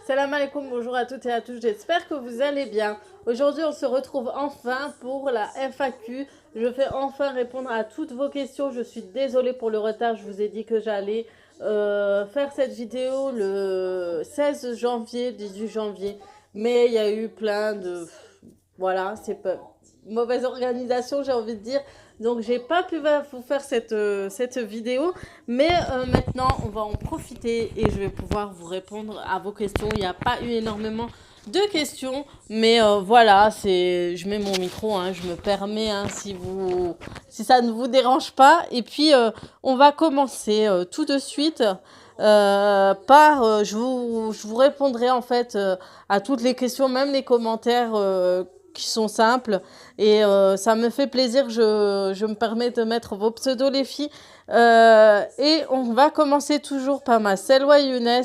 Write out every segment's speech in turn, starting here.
Salam alaikum, bonjour à toutes et à tous, j'espère que vous allez bien. Aujourd'hui, on se retrouve enfin pour la FAQ. Je vais enfin répondre à toutes vos questions. Je suis désolée pour le retard, je vous ai dit que j'allais faire cette vidéo le 16 janvier, 18 janvier. Mais il y a eu plein de... Voilà, c'est pas... mauvaise organisation, j'ai envie de dire. Donc, j'ai pas pu vous faire cette vidéo. Mais maintenant, on va en profiter et je vais pouvoir vous répondre à vos questions. Il n'y a pas eu énormément de questions. Mais voilà, je mets mon micro, hein, je me permets, hein, si ça ne vous dérange pas. Et puis, on va commencer tout de suite. Je vous répondrai en fait à toutes les questions, même les commentaires qui sont simples. Et ça me fait plaisir, je me permets de mettre vos pseudos les filles. Et on va commencer toujours par ma Selwa Younes.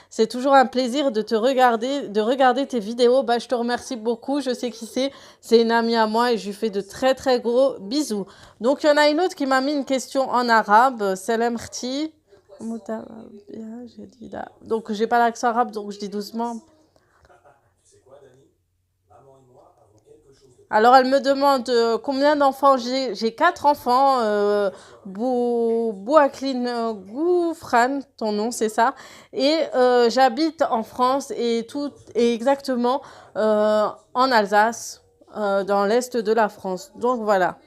C'est toujours un plaisir de regarder tes vidéos. Bah, je te remercie beaucoup, je sais qui c'est. C'est une amie à moi et je lui fais de très très gros bisous. Donc il y en a une autre qui m'a mis une question en arabe. Salam khti. Donc j'ai pas l'accent arabe, donc je dis doucement. Alors, elle me demande combien d'enfants j'ai. J'ai 4 enfants. Bouakline Goufran, ton nom, c'est ça. Et j'habite en France et exactement en Alsace, dans l'est de la France. Donc, voilà.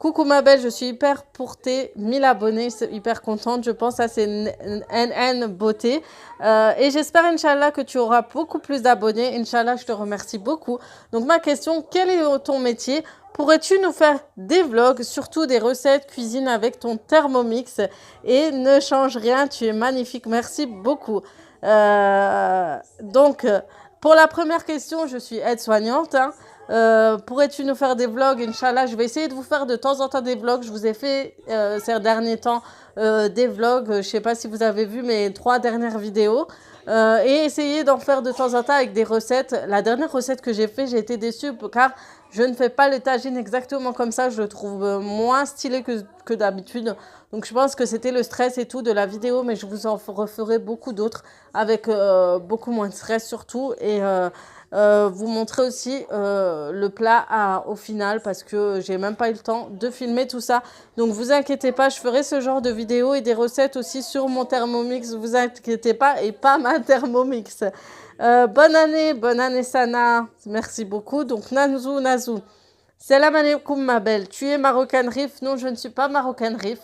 Coucou ma belle, je suis hyper portée, 1000 abonnés, c'est hyper contente, je pense, ça c'est NN Beauté. Et j'espère, Inch'Allah, que tu auras beaucoup plus d'abonnés. Inch'Allah, je te remercie beaucoup. Donc ma question, quel est ton métier? Pourrais-tu nous faire des vlogs, surtout des recettes cuisine avec ton Thermomix? Et ne change rien, tu es magnifique, merci beaucoup. Donc, pour la première question, je suis aide-soignante, hein. Pourrais-tu nous faire des vlogs? Inch'Allah, je vais essayer de vous faire de temps en temps des vlogs. Je vous ai fait ces derniers temps des vlogs. Je ne sais pas si vous avez vu mes 3 dernières vidéos. Et essayer d'en faire de temps en temps avec des recettes. La dernière recette que j'ai fait, j'ai été déçue car je ne fais pas le tagine exactement comme ça. Je le trouve moins stylé que d'habitude. Donc je pense que c'était le stress et tout de la vidéo, mais je vous en referai beaucoup d'autres avec beaucoup moins de stress surtout. Et vous montrer aussi le plat au final parce que j'ai même pas eu le temps de filmer tout ça. Donc vous inquiétez pas, je ferai ce genre de vidéos et des recettes aussi sur mon Thermomix. Vous inquiétez pas et pas ma Thermomix. Bonne année Sana. Merci beaucoup. Donc Nazou. Salam alaikum ma belle. Tu es marocaine Rif? Non, je ne suis pas marocaine Rif.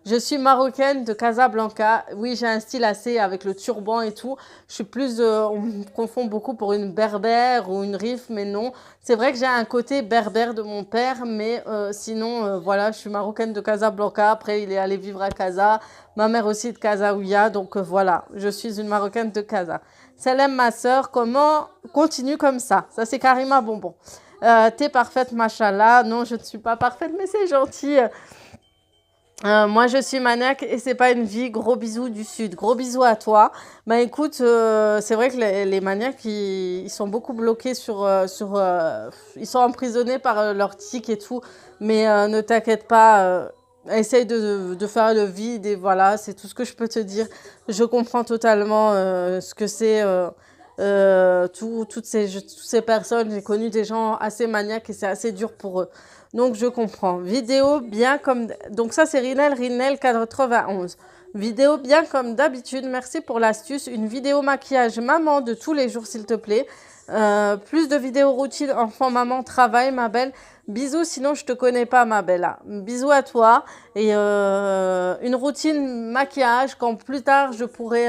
Je suis marocaine de Casablanca. Oui, j'ai un style assez avec le turban et tout. Je suis plus, on me confond beaucoup pour une berbère ou une Rif, mais non. C'est vrai que j'ai un côté berbère de mon père, mais sinon, voilà, je suis marocaine de Casablanca. Après, il est allé vivre à Casa. Ma mère aussi de Kazaouia. Donc voilà, je suis une marocaine de Casa. Salam ma soeur, comment continue comme ça? Ça, c'est Karima Bonbon. T'es parfaite, machallah. Non, je ne suis pas parfaite, mais c'est gentil. Moi, je suis maniaque et c'est pas une vie. Gros bisous du Sud. Gros bisous à toi. Bah écoute, c'est vrai que les maniaques, ils sont beaucoup bloqués ils sont emprisonnés par leur tic et tout. Mais ne t'inquiète pas. Essaye de faire le vide et voilà, c'est tout ce que je peux te dire. Je comprends totalement ce que c'est. Toutes ces personnes, j'ai connu des gens assez maniaques et c'est assez dur pour eux. Donc, je comprends. Vidéo bien comme... Donc, ça, c'est Rinel 91. Vidéo bien comme d'habitude. Merci pour l'astuce. Une vidéo maquillage maman de tous les jours, s'il te plaît. Plus de vidéos routine enfant, maman, travail, ma belle. Bisous, sinon je te connais pas, ma belle. Bisous à toi. Et une routine maquillage, quand plus tard je pourrai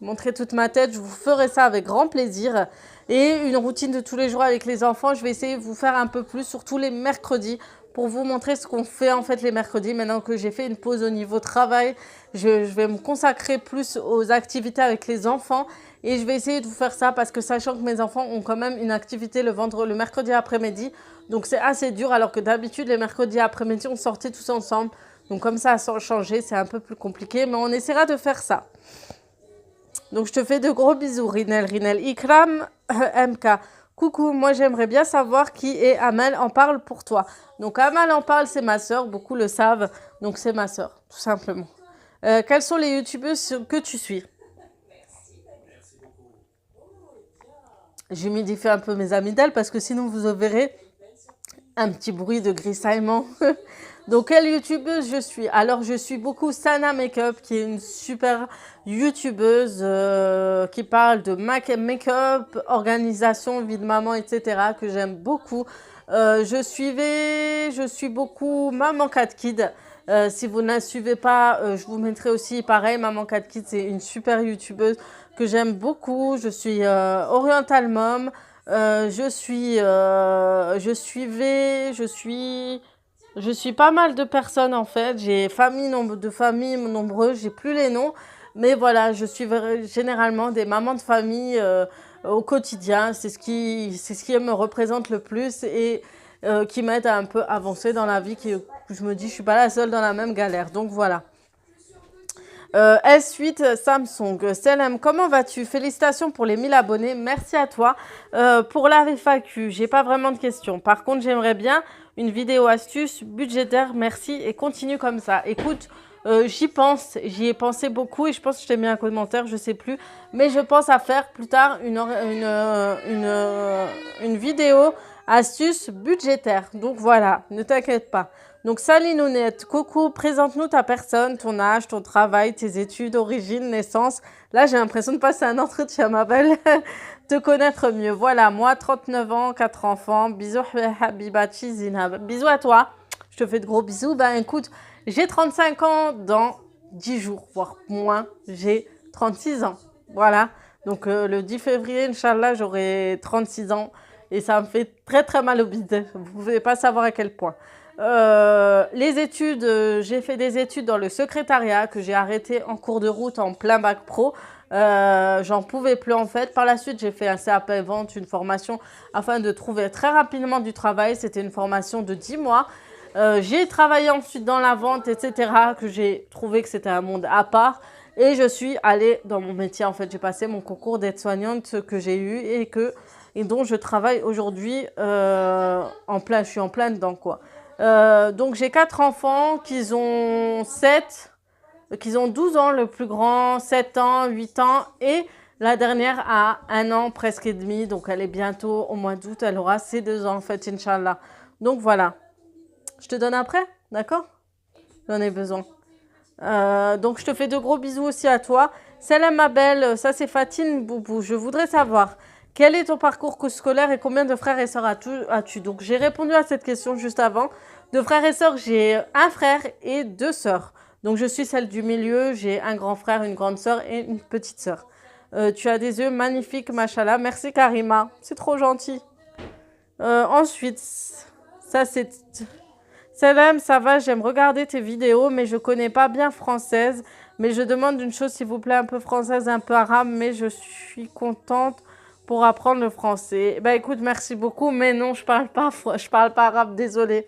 montrer toute ma tête, je vous ferai ça avec grand plaisir. Et une routine de tous les jours avec les enfants, je vais essayer de vous faire un peu plus, surtout les mercredis, pour vous montrer ce qu'on fait en fait les mercredis. Maintenant que j'ai fait une pause au niveau travail, je vais me consacrer plus aux activités avec les enfants. Et je vais essayer de vous faire ça parce que sachant que mes enfants ont quand même une activité le mercredi après-midi. Donc c'est assez dur alors que d'habitude les mercredis après-midi on sortait tous ensemble. Donc comme ça sans changer c'est un peu plus compliqué mais on essaiera de faire ça. Donc, je te fais de gros bisous, Rinel. Ikram MK. Coucou, moi j'aimerais bien savoir qui est Amel en parle pour toi. Donc, Amel en parle, c'est ma soeur, beaucoup le savent. Donc, c'est ma soeur, tout simplement. Quels sont les youtubeuses que tu suis? j'humidifie un peu mes amygdales parce que sinon vous verrez un petit bruit de grisaillement. Donc, quelle youtubeuse je suis? Alors, je suis beaucoup Sana Makeup, qui est une super youtubeuse qui parle de make-up, organisation, vie de maman, etc., que j'aime beaucoup. Je suis beaucoup Maman Cat Kid. Si vous ne la suivez pas, je vous mettrai aussi pareil. Maman Cat Kid, c'est une super youtubeuse que j'aime beaucoup. Je suis Oriental Mom. Je suis pas mal de personnes en fait. J'ai de familles nombreuses, j'ai plus les noms. Mais voilà, je suis généralement des mamans de famille au quotidien. C'est ce qui me représente le plus et qui m'aide à un peu avancer dans la vie. Que je me dis, je suis pas la seule dans la même galère. Donc voilà. S8 Samsung. Selem, comment vas-tu? Félicitations pour les 1000 abonnés. Merci à toi. Pour la FAQ, j'ai pas vraiment de questions. Par contre, j'aimerais bien une vidéo astuce budgétaire. Merci et continue comme ça. Écoute, j'y pense. J'y ai pensé beaucoup et je pense que je t'ai mis un commentaire, je sais plus. Mais je pense à faire plus tard une vidéo astuce budgétaire. Donc voilà, ne t'inquiète pas. Donc, salut Nounette, coucou, présente-nous ta personne, ton âge, ton travail, tes études, origine, naissance. Là, j'ai l'impression de passer un entretien, ma belle, te connaître mieux. Voilà, moi, 39 ans, 4 enfants, bisous, Habibati, Zinab. Bisous à toi, je te fais de gros bisous. Ben écoute, j'ai 35 ans dans 10 jours, voire moins, j'ai 36 ans. Voilà, donc le 10 février, Inch'Allah, j'aurai 36 ans et ça me fait très très mal au bide. Vous ne pouvez pas savoir à quel point. Les études, j'ai fait des études dans le secrétariat que j'ai arrêté en cours de route en plein bac pro. J'en pouvais plus en fait. Par la suite, j'ai fait un CAP vente, une formation afin de trouver très rapidement du travail. C'était une formation de 10 mois. J'ai travaillé ensuite dans la vente, etc. que j'ai trouvé que c'était un monde à part. Et je suis allée dans mon métier. En fait, j'ai passé mon concours d'aide-soignante que j'ai eu et dont je travaille aujourd'hui je suis en plein dedans quoi. Donc j'ai 4 enfants qui ont 12 ans, le plus grand 7 ans, 8 ans et la dernière a 1 an presque et demi, donc elle est bientôt au mois d'août, elle aura ses 2 ans en fait, Inch'Allah. Donc voilà, je te donne après, d'accord? J'en ai besoin. Donc je te fais de gros bisous aussi à toi. Salam ma belle, ça c'est Fatine Boubou, je voudrais savoir quel est ton parcours scolaire et combien de frères et sœurs as-tu? Donc, j'ai répondu à cette question juste avant. De frères et sœurs, j'ai un frère et 2 sœurs. Donc, je suis celle du milieu. J'ai un grand frère, une grande sœur et une petite sœur. Tu as des yeux magnifiques, machallah. Merci, Karima. C'est trop gentil. Ensuite, ça c'est... Salam, ça va, j'aime regarder tes vidéos, mais je connais pas bien française. Mais je demande une chose, s'il vous plaît, un peu française, un peu arabe, mais je suis contente pour apprendre le français. Bah écoute, merci beaucoup, mais non, je parle pas arabe, désolée.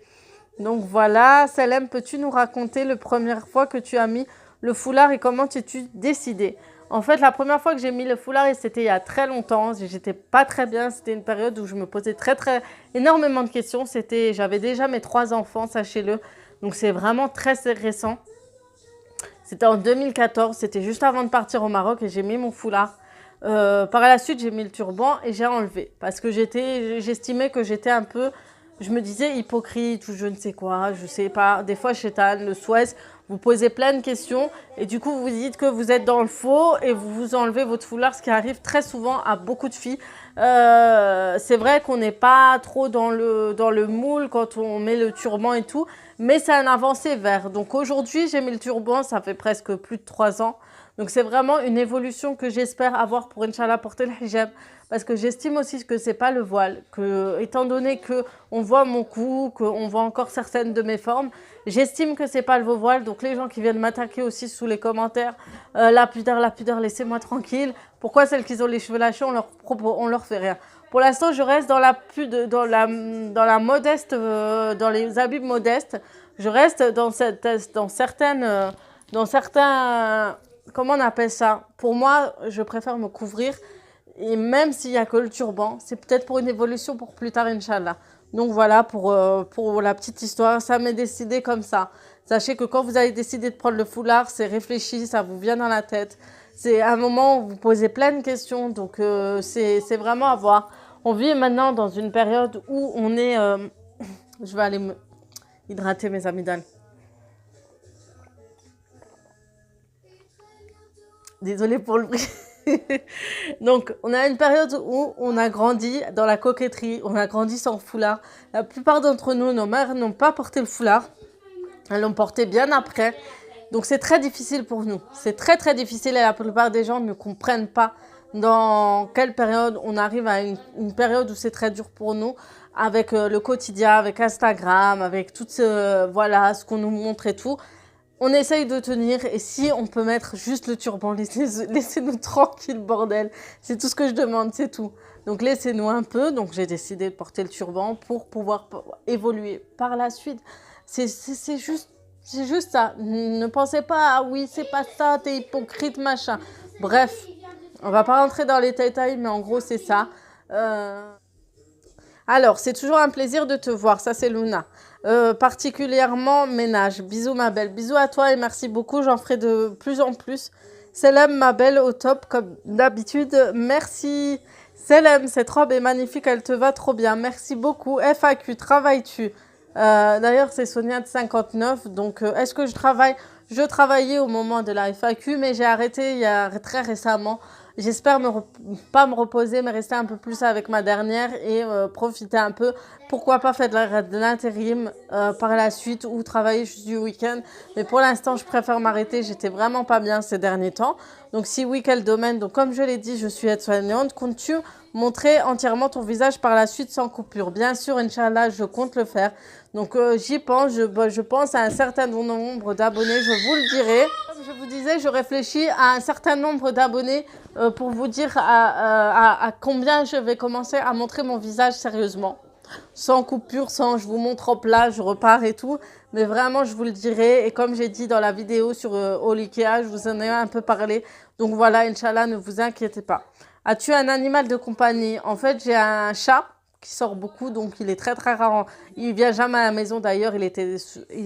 Donc voilà, Salem, peux-tu nous raconter la première fois que tu as mis le foulard et comment t'es-tu décidée? En fait, la première fois que j'ai mis le foulard, et c'était il y a très longtemps, j'étais pas très bien, c'était une période où je me posais énormément de questions. J'avais déjà mes 3 enfants, sachez-le, donc c'est vraiment très récent. C'était en 2014, c'était juste avant de partir au Maroc et j'ai mis mon foulard. Par la suite, j'ai mis le turban et j'ai enlevé parce que j'estimais que j'étais un peu, je me disais hypocrite ou je ne sais quoi, je sais pas. Des fois, Chétan, le Suez, vous posez plein de questions et du coup, vous dites que vous êtes dans le faux et vous vous enlevez votre foulard, ce qui arrive très souvent à beaucoup de filles. C'est vrai qu'on n'est pas trop dans le moule quand on met le turban et tout, mais c'est un avancé vers. Donc aujourd'hui, j'ai mis le turban, ça fait presque plus de 3 ans. Donc c'est vraiment une évolution que j'espère avoir pour Inch'Allah porter le hijab. Parce que j'estime aussi que c'est pas le voile. Que, étant donné qu'on voit mon cou, qu'on voit encore certaines de mes formes, j'estime que c'est pas le voile. Donc les gens qui viennent m'attaquer aussi sous les commentaires, la pudeur, laissez-moi tranquille. Pourquoi celles qui ont les cheveux lâchés, on leur fait rien. Pour l'instant, je reste dans la modeste, dans les habits modestes. Je reste dans certains, comment on appelle ça? Pour moi, je préfère me couvrir. Et même s'il n'y a que le turban, c'est peut-être pour une évolution pour plus tard, Inch'Allah. Donc voilà, pour la petite histoire, ça m'est décidé comme ça. Sachez que quand vous avez décidé de prendre le foulard, c'est réfléchi, ça vous vient dans la tête. C'est un moment où vous posez plein de questions. Donc, c'est vraiment à voir. On vit maintenant dans une période où on est... je vais aller me hydrater mes amygdales. Désolée pour le bruit. Donc, on a une période où on a grandi dans la coquetterie, on a grandi sans foulard. La plupart d'entre nous, nos mères n'ont pas porté le foulard. Elles l'ont porté bien après. Donc, c'est très difficile pour nous. C'est très, très difficile et la plupart des gens ne comprennent pas dans quelle période on arrive à une période où c'est très dur pour nous avec le quotidien, avec Instagram, avec tout voilà, ce qu'on nous montre et tout. On essaye de tenir et si on peut mettre juste le turban, laissez-nous tranquille, bordel. C'est tout ce que je demande, c'est tout. Donc laissez-nous un peu. Donc j'ai décidé de porter le turban pour pouvoir évoluer par la suite. C'est juste ça. Ne pensez pas, ah oui, c'est pas ça, t'es hypocrite, machin. Bref, on va pas rentrer dans les détails, mais en gros, c'est ça. Alors, c'est toujours un plaisir de te voir. Ça, c'est Luna. Particulièrement ménage. Bisous, ma belle. Bisous à toi et merci beaucoup. J'en ferai de plus en plus. Selem, ma belle, au top, comme d'habitude. Merci. Selem, cette robe est magnifique. Elle te va trop bien. Merci beaucoup. FAQ, travailles-tu? D'ailleurs, c'est Sonia de 59. Donc, est-ce que je travaille? Je travaillais au moment de la FAQ, mais j'ai arrêté il y a très récemment. J'espère pas me reposer, mais rester un peu plus avec ma dernière et profiter un peu. Pourquoi pas faire de l'intérim par la suite ou travailler juste du week-end. Mais pour l'instant, je préfère m'arrêter. J'étais vraiment pas bien ces derniers temps. Donc, si oui, quel domaine? Donc, comme je l'ai dit, je suis aide-soignante. Comptes-tu montrer entièrement ton visage par la suite sans coupure? Bien sûr, Inch'Allah, je compte le faire. Donc, j'y pense. Je pense à un certain nombre d'abonnés. Je vous le dirai. Comme je vous disais, je réfléchis à un certain nombre d'abonnés pour vous dire à combien je vais commencer à montrer mon visage sérieusement. Sans coupure, sans je vous montre en plat, je repars et tout. Mais vraiment, je vous le dirai. Et comme j'ai dit dans la vidéo sur Olikea, je vous en ai un peu parlé. Donc voilà, Inch'Allah, ne vous inquiétez pas. As-tu un animal de compagnie? En fait, j'ai un chat qui sort beaucoup, donc il est très très rare. Il vient jamais à la maison d'ailleurs.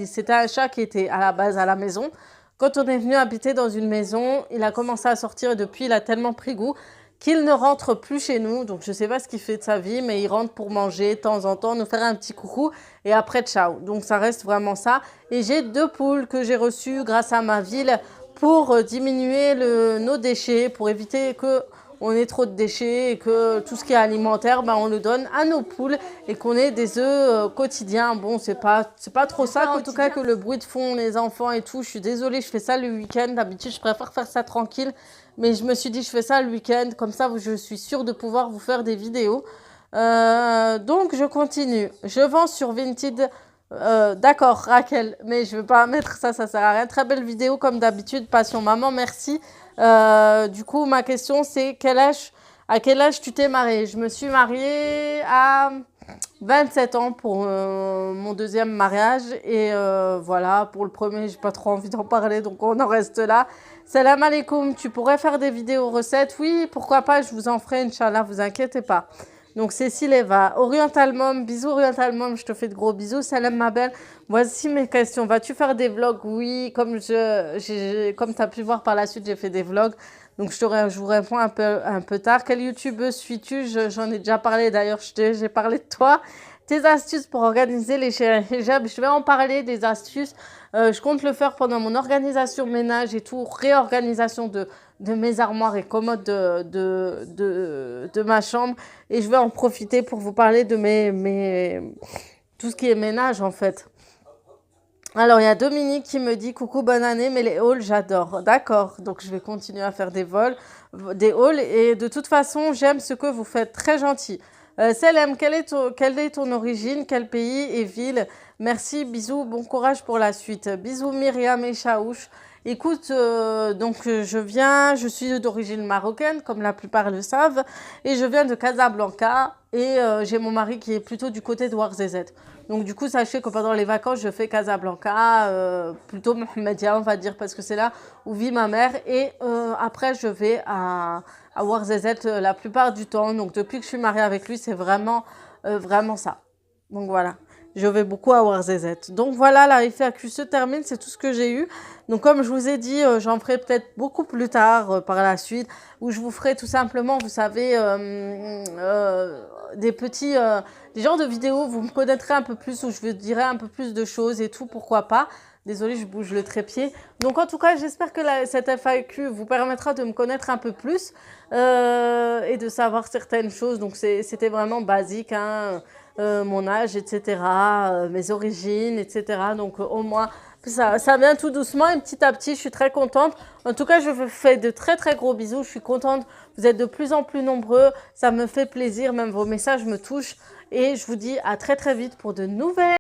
C'était un chat qui était à la base à la maison. Quand on est venu habiter dans une maison, il a commencé à sortir et depuis, il a tellement pris goût qu'il ne rentre plus chez nous. Donc, je ne sais pas ce qu'il fait de sa vie, mais il rentre pour manger de temps en temps, nous faire un petit coucou et après, ciao. Donc, ça reste vraiment ça. Et j'ai 2 poules que j'ai reçues grâce à ma ville pour diminuer nos déchets, pour éviter que on ait trop de déchets et que tout ce qui est alimentaire, ben, on le donne à nos poules et qu'on ait des œufs quotidiens. Bon, c'est pas trop ça. En tout cas, que le bruit de fond, les enfants et tout, je suis désolée, je fais ça le week-end. D'habitude, je préfère faire ça tranquille. Mais je me suis dit, je fais ça le week-end. Comme ça, je suis sûre de pouvoir vous faire des vidéos. Donc, je continue. Je vends sur Vinted. D'accord, Raquel. Mais je ne vais pas mettre ça, ça sert à rien. Très belle vidéo, comme d'habitude. Passion maman, merci. Du coup, ma question, c'est à quel âge tu t'es mariée? Je me suis mariée à 27 ans pour mon deuxième mariage. Et voilà, pour le premier, j'ai pas trop envie d'en parler, donc on en reste là. Salam alaikum, tu pourrais faire des vidéos recettes? Oui, pourquoi pas, je vous en ferai, Inch'Allah, vous inquiétez pas. Donc, Cécile Eva, Oriental Mom, bisous Oriental Mom, je te fais de gros bisous. Salam ma belle, voici mes questions. Vas-tu faire des vlogs? Oui, comme tu as pu voir par la suite, j'ai fait des vlogs. Donc, je vous réponds un peu tard. Quelle youtubeuse suis-tu? J'en ai déjà parlé d'ailleurs, j'ai parlé de toi. Tes astuces pour organiser les hijabs, je vais en parler des astuces. Je compte le faire pendant mon organisation ménage et tout, réorganisation de mes armoires et commodes de ma chambre. Et je vais en profiter pour vous parler de tout ce qui est ménage en fait. Alors, il y a Dominique qui me dit « Coucou, bonne année, mais les hauls, j'adore. » D'accord, donc je vais continuer à faire des hauls. Et de toute façon, j'aime ce que vous faites. Très gentil. Selem, quelle est ton origine? Quel pays et ville? Merci, bisous, bon courage pour la suite. Bisous Myriam et Chaouch. Écoute, je suis d'origine marocaine, comme la plupart le savent, et je viens de Casablanca, et j'ai mon mari qui est plutôt du côté de Ouarzazate. Donc du coup, sachez que pendant les vacances, je fais Casablanca, plutôt Mohamedia, on va dire, parce que c'est là où vit ma mère, et après, je vais à Ouarzazate la plupart du temps. Donc depuis que je suis mariée avec lui, c'est vraiment ça. Donc voilà. je vais beaucoup avoir ZZ. Donc voilà, la FAQ se termine, c'est tout ce que j'ai eu. Donc comme je vous ai dit, j'en ferai peut-être beaucoup plus tard par la suite, où je vous ferai tout simplement, vous savez, des petits, des genres de vidéos où vous me connaîtrez un peu plus, où je vous dirai un peu plus de choses et tout, pourquoi pas. Désolée, je bouge le trépied. Donc en tout cas, j'espère que cette FAQ vous permettra de me connaître un peu plus et de savoir certaines choses. Donc c'était vraiment basique, hein, mon âge, etc., mes origines, etc. Donc au moins, ça vient tout doucement et petit à petit, je suis très contente. En tout cas, je vous fais de très très gros bisous. Je suis contente. Vous êtes de plus en plus nombreux. Ça me fait plaisir. Même vos messages me touchent. Et je vous dis à très très vite pour de nouvelles